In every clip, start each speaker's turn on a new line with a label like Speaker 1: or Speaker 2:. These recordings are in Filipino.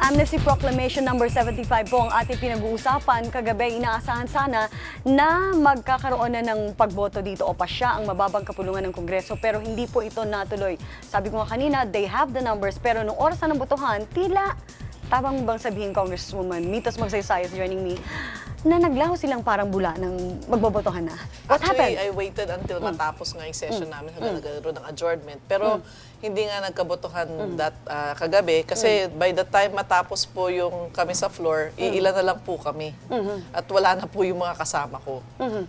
Speaker 1: Amnesty Proclamation number 75 po ang ating pinag-uusapan. Kagabi, inaasahan sana na magkakaroon na ng pagboto dito o pasya ang mababang kapulungan ng Kongreso, pero hindi po ito natuloy. Sabi ko nga kanina, they have the numbers, pero nung oras na ng botohan, tila, tabang bang sabihin, Congresswoman Mitos Magsaysay is joining me, na naglaho silang parang bula ng magbobotohan na. What happened?
Speaker 2: I waited until matapos nga yung session namin hanggang nagkaroon ng adjournment. Pero hindi nga nagkabotohan kagabi kasi by the time matapos po yung kami sa floor, iilan na lang po kami. At wala na po yung mga kasama ko.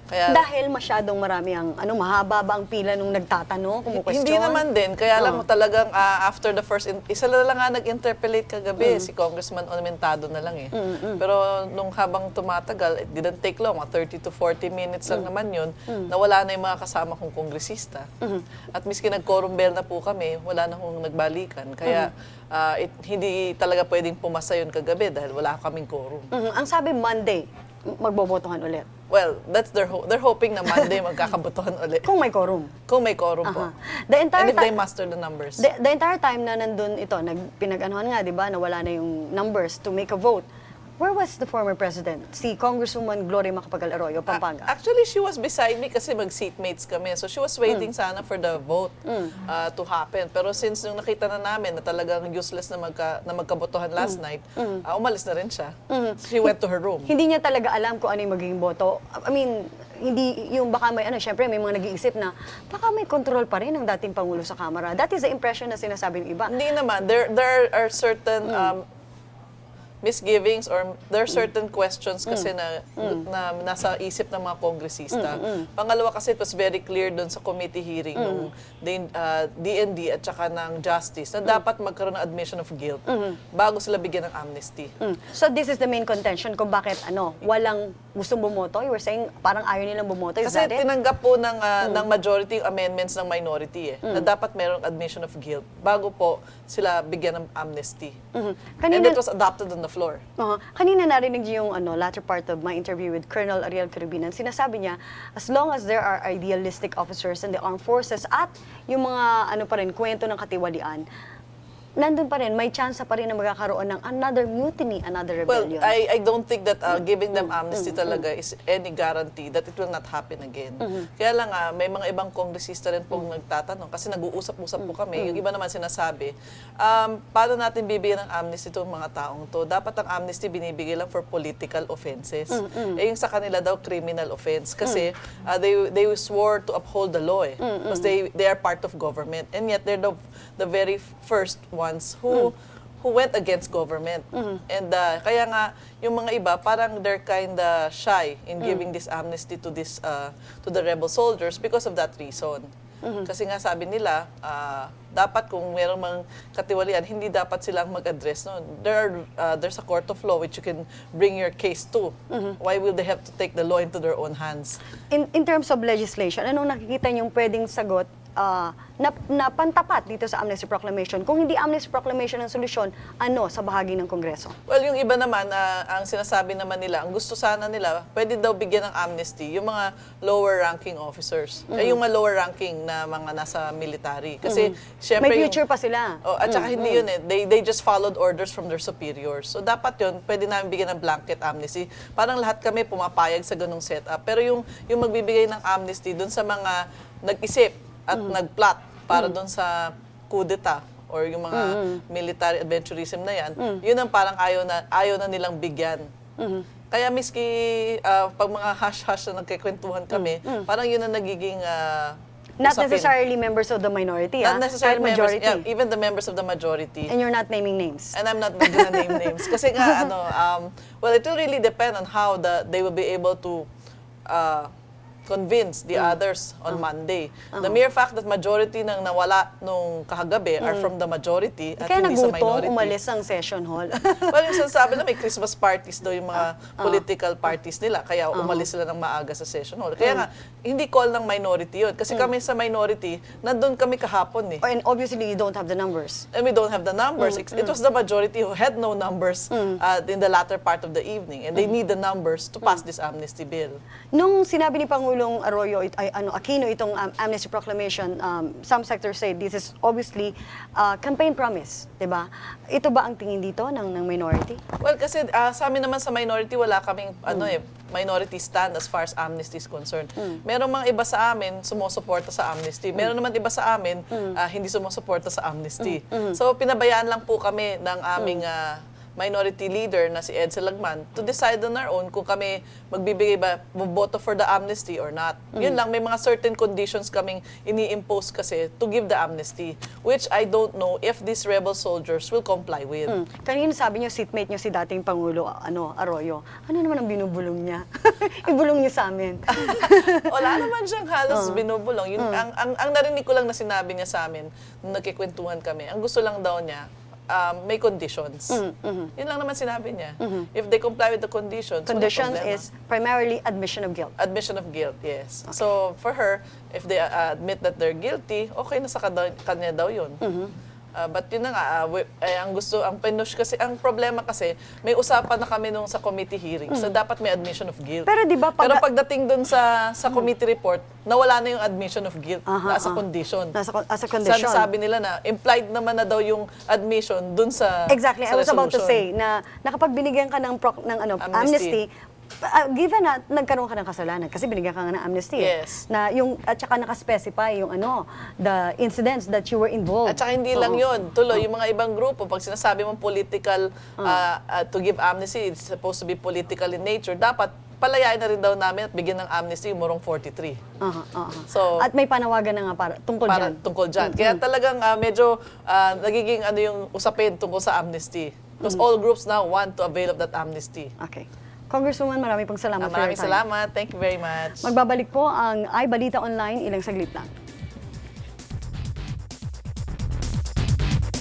Speaker 2: Kaya,
Speaker 1: dahil masyadong marami ang, mahaba ba ang pila nung nagtatanong, kumukwestiyon?
Speaker 2: hindi naman din. Kaya lang talagang after the first, isa na lang nga nag-interpellate kagabi, si Congressman Ormentado na lang eh. Pero nung habang tumatagal, it didn't take long, 30 to 40 minutes lang naman yun, nawala na yung mga kasama kong kongresista. At miski nag-quorum bell na po kami, wala na kong nagbalikan. Kaya hindi talaga pwedeng pumasa yun kagabi dahil wala kaming quorum.
Speaker 1: Ang sabi Monday, magbobotohan ulit.
Speaker 2: Well, that's they're hoping na Monday magkakabotohan ulit.
Speaker 1: Kung may quorum.
Speaker 2: Kung may quorum po.
Speaker 1: The entire
Speaker 2: And if they master the numbers.
Speaker 1: The entire time na nandun ito, pinag-anuhan nga, di ba, nawala na yung numbers to make a vote. Where was the former president? Si Congresswoman Gloria Macapagal-Arroyo, Pampanga.
Speaker 2: Actually, she was beside me kasi mag-seatmates kami. So she was waiting sana for the vote to happen. Pero since nung nakita na namin na talagang useless na magkabotohan last night, umalis na rin siya. She went to her room.
Speaker 1: Hindi niya talaga alam kung ano yung magiging boto. I mean, hindi yung baka may syempre may mga nag-iisip na baka may control pa rin ng dating Pangulo sa Kamara. That is the impression na sinasabi ng iba.
Speaker 2: Hindi naman. There are certain misgivings or there are certain questions kasi na nasa isip ng mga kongresista. Pangalawa kasi it was very clear doon sa committee hearing ng DND at saka ng Justice na dapat magkaroon ng admission of guilt bago sila bigyan ng amnesty.
Speaker 1: So this is the main contention kung bakit walang gustong bumoto? You were saying parang ayaw nilang bumoto. Is
Speaker 2: Kasi
Speaker 1: that it?
Speaker 2: tinanggap po ng majority yung amendments ng minority na dapat merong admission of guilt bago po sila bigyan ng amnesty. And it was adopted on the floor.
Speaker 1: Kanina narinig niyo yung latter part of my interview with Colonel Ariel Carabinan. Sinasabi niya, as long as there are idealistic officers in the armed forces at yung mga pa rin, kwento ng katiwalian, nandun pa rin, may chance pa rin na magkakaroon ng another mutiny, another rebellion.
Speaker 2: Well, I don't think that giving them amnesty talaga is any guarantee that it will not happen again. Kaya lang may mga ibang kongresista rin pong nagtatanong kasi nag-uusap-usap po kami. Yung iba naman sinasabi, paano natin bibigyan ng amnesty itong mga taong to? Dapat ang amnesty binibigay lang for political offenses. Yung sa kanila daw criminal offense kasi they swore to uphold the law because they are part of government. And yet they're the very first ones who went against government. And kaya nga yung mga iba parang they're kinda shy in giving this amnesty to to the rebel soldiers because of that reason. Kasi nga sabi nila dapat kung mayroong mga katiwalian hindi dapat silang mag-address there's a court of law which you can bring your case to. Why will they have to take the law into their own hands?
Speaker 1: In terms of legislation, anong nakikita niyong pwedeng sagot na pantapat dito sa Amnesty Proclamation? Kung hindi Amnesty Proclamation ang solusyon, sa bahagi ng Kongreso?
Speaker 2: Well, yung iba naman, ang sinasabi naman nila, ang gusto sana nila, pwede daw bigyan ng amnesty yung mga lower-ranking officers. Yung mga lower-ranking na mga nasa military. Kasi, syempre
Speaker 1: may future pa sila.
Speaker 2: At saka hindi yun they just followed orders from their superiors. So, dapat yun, pwede namin bigyan ng blanket amnesty. Parang lahat kami pumapayag sa ganung setup. Pero yung magbibigay ng amnesty dun sa mga nag-isip, at nag-plot para doon sa coup d'etat or yung mga military adventurism na yan, yun ang parang ayaw na nilang bigyan. Kaya miski pag mga hash-hash na nagkikwentuhan kami, parang yun ang nagiging
Speaker 1: Not necessarily members of the minority,
Speaker 2: Not necessarily members,
Speaker 1: majority.
Speaker 2: even the members of the majority.
Speaker 1: And you're not naming names.
Speaker 2: And I'm not gonna name names. Kasi nga, well, it will really depend on how they will be able to convince the others on Monday. The mere fact that majority ng nawala nung kahagabi are from the majority at
Speaker 1: Kaya
Speaker 2: hindi sa
Speaker 1: nagutom,
Speaker 2: minority.
Speaker 1: umalis ang session hall.
Speaker 2: Well, yung sinasabi na may Christmas parties daw yung mga political parties nila, kaya umalis sila ng maaga sa session hall. Kaya nga, hindi call ng minority yun. Kasi kami sa minority, nandun kami kahapon
Speaker 1: And obviously, you don't have the numbers.
Speaker 2: And we don't have the numbers. It was the majority who had no numbers in the latter part of the evening. And they need the numbers to pass this amnesty bill.
Speaker 1: Nung sinabi ni Pangulo Pangulong Aquino itong amnesty proclamation, some sectors say this is obviously campaign promise, 'di ba? Ito ba ang tingin dito ng minority?
Speaker 2: Well, kasi sa amin naman sa minority, wala kaming minority stand as far as amnesty is concerned. Merong mga iba sa amin sumusuporta sa amnesty. Meron naman iba sa amin hindi sumusuporta sa amnesty. So pinabayaan lang po kami ng aming minority leader na si Edsel Lagman to decide on our own kung kami magbibigay ba, boto for the amnesty or not. Yun lang, may mga certain conditions kaming ini-impose kasi to give the amnesty, which I don't know if these rebel soldiers will comply with.
Speaker 1: Kanina sabi niyo, seatmate niyo si dating Pangulo Arroyo. Ano naman ang binubulong niya? Ibulong niyo sa amin.
Speaker 2: Wala naman siyang halos binubulong. Yun, ang narinig ko lang na sinabi niya sa amin, nung nagkikwentuhan kami, ang gusto lang daw niya, may conditions. Yun lang naman sinabi niya. If they comply with the conditions,
Speaker 1: Conditions is primarily admission of guilt.
Speaker 2: Admission of guilt, yes. Okay. So, for her, if they admit that they're guilty, okay na sa kanya daw yun. But yun na nga, ang pinush kasi, ang problema kasi, may usapan na kami nung sa committee hearing. So, dapat may admission of guilt.
Speaker 1: Pero di ba
Speaker 2: Pero pagdating dun sa committee report, nawala na yung admission of guilt as a condition.
Speaker 1: As a condition.
Speaker 2: Sabi nila na, implied naman na daw yung admission dun sa
Speaker 1: Exactly.
Speaker 2: sa
Speaker 1: I was about to
Speaker 2: resolution.
Speaker 1: say na nakapag binigyan ka ng amnesty, given na nagkaroon ka ng kasalanan kasi binigyan ka nga ng amnesty.
Speaker 2: Yes.
Speaker 1: Na yung at saka naka-specify yung the incidents that you were involved.
Speaker 2: At saka hindi lang yun. Tuloy, yung mga ibang grupo, pag sinasabi mong political, to give amnesty, it's supposed to be political in nature, dapat palayain na rin daw namin at bigyan ng amnesty yung Morong 43. So,
Speaker 1: at may panawagan na nga tungkol dyan.
Speaker 2: Kaya talagang medyo nagiging yung usapin tungkol sa amnesty. Because all groups now want to avail of that amnesty.
Speaker 1: Okay. Congresswoman, maraming pong salamat for your time.
Speaker 2: Maraming salamat. Thank you very much.
Speaker 1: Magbabalik po ang Balita Online ilang saglit lang.